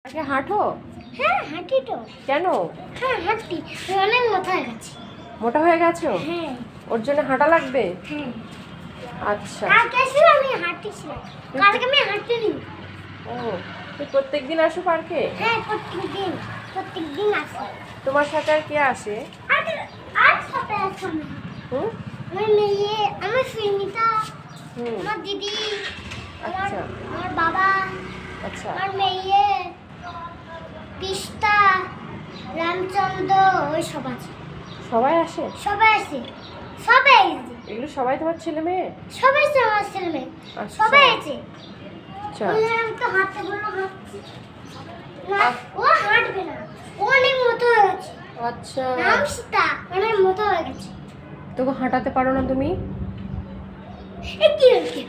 আগে হাঁটো? হ্যাঁ হাঁটি তো। কেন? হ্যাঁ হাঁটি, অনেক মোটা হয়ে গেছে। মোটা হয়ে গেছো? হ্যাঁ ওর জন্য হাঁটা লাগবে? হ্যাঁ। আচ্ছা। কালকে এসে আমি হাঁটতেছিলাম, কালকে আমি হাঁটিনি। ও, তুই প্রত্যেকদিন আসো পার্কে? হ্যাঁ প্রত্যেকদিন আসি। তোমার সাথে আর কে আসে? আর সাথে আসো না। হুম আমার মেয়ে, আমার সুনিতা, হুম আমার দিদি, আচ্ছা আমার বাবা, আচ্ছা আমার মেয়ে, পিস্তা, রামচন্দ্র, ওই সব আছে। সবাই আসে? সবাই আছে, সবাই আছে। এগুলো সবাই তোমার ছেলে মেয়ে? সবাই আছে আমার ছেলে মেয়ে, আচ্ছা। সবাই আছে। আচ্ছা ওই আমি তো হাঁটতে বললাম হাঁটছি না, ও হাঁটবে না, ও অনেক মোটা হয়ে গেছে। আচ্ছা, নাম সীতা, অনেক মোটা হয়ে গেছে। তোকে হাঁটাতে পারো না তুমি? এ কি হচ্ছে?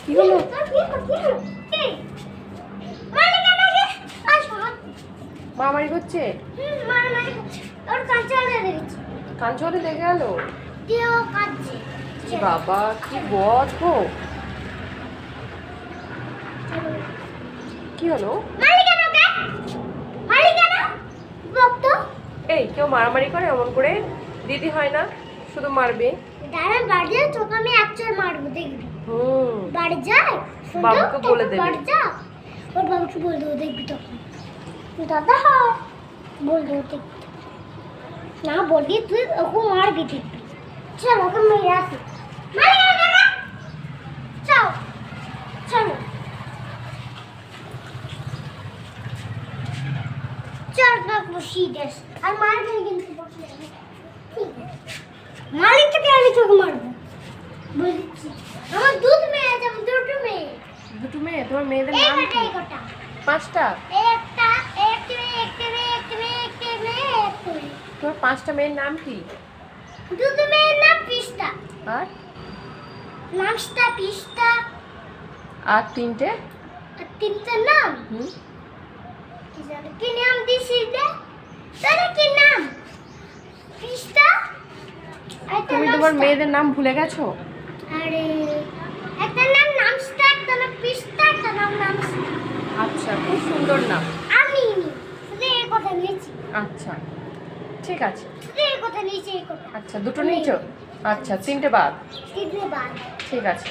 কি হলো? মারামারি করছে? কান চলে দেখে গেল? বাবা কি বদ গো! কি হলো? এই কেউ মারামারি করে এমন করে? দিদি হয় না, শুধু মারবে। হুম বাবুকে বলে দেবে। ওর বাবুকে বলে দেবো, দেখবি তখন দাদা হয় বল দেবো, দেখবি না বলবি তুই ওকে মারবি, দেখবি। চল ওকে মেরে আসি। চল চলো চল না বসি দেশ আর মারবি কিন্তু বসে মালিককে আমি তোকে মারবো বলে দিচ্ছি। আমার দুধ মেয়ে আছে, আমার দুটো মেয়ে। দুটো মেয়ে? তোমার মেয়েদের এই নাম কটা কি? এই কটা 5টা? একটা একটা মেয়ে একটা মেয়ে একটা মেয়ে একটা মেয়ে একটা মেয়ে। তোমার 5টা মেয়ের নাম কি? দুটো মেয়ের নাম পিস্তা, আর নামটা পিস্তা। আর 3টে? আর তিনটা নাম কি জানি কি নাম দিছিস রে? তাহলে কি নাম? পিস্তা। একটা তুমি নাম তোমার স্টার। মেয়েদের নাম ভুলে গেছো? আরে একটা নাম নামস্টা, একটা নাম পিস্তা, একটা নাম নামস্টা। আচ্ছা, খুব সুন্দর নাম। আমি শুধু এই কথা নিয়েছি। আচ্ছা ঠিক আছে। শুধু এই কথা নিয়েছি, এই কথা। আচ্ছা, দুটো নিয়েছো? আচ্ছা, 3টে বাদ। তিনটে বাদ। ঠিক আছে।